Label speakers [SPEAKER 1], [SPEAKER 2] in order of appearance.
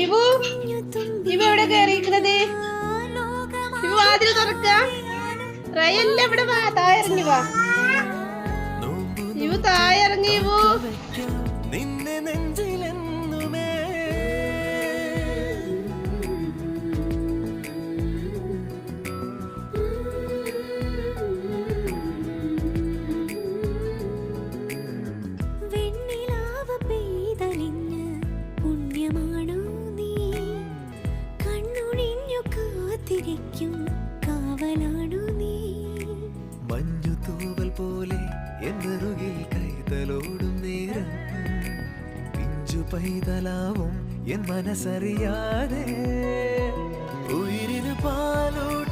[SPEAKER 1] ഇവു ഇവ എവിടെ കയറിയിരിക്കണത്? ഇവ വാതിൽ തുറക്ക. റയല്ല ഇവിടെ വാ, താഴെ ഇറങ്ങി വാ. ഇവ താഴെ ഇറങ്ങി. ഇവു
[SPEAKER 2] മഞ്ഞുതൂവൽ പോലെ എന്നറുകിൽ കൈതലോടും നേരം പിഞ്ചു പൈതലാവും എൻ മനസ്സറിയാതെ ഉയിരിന് പാലോട്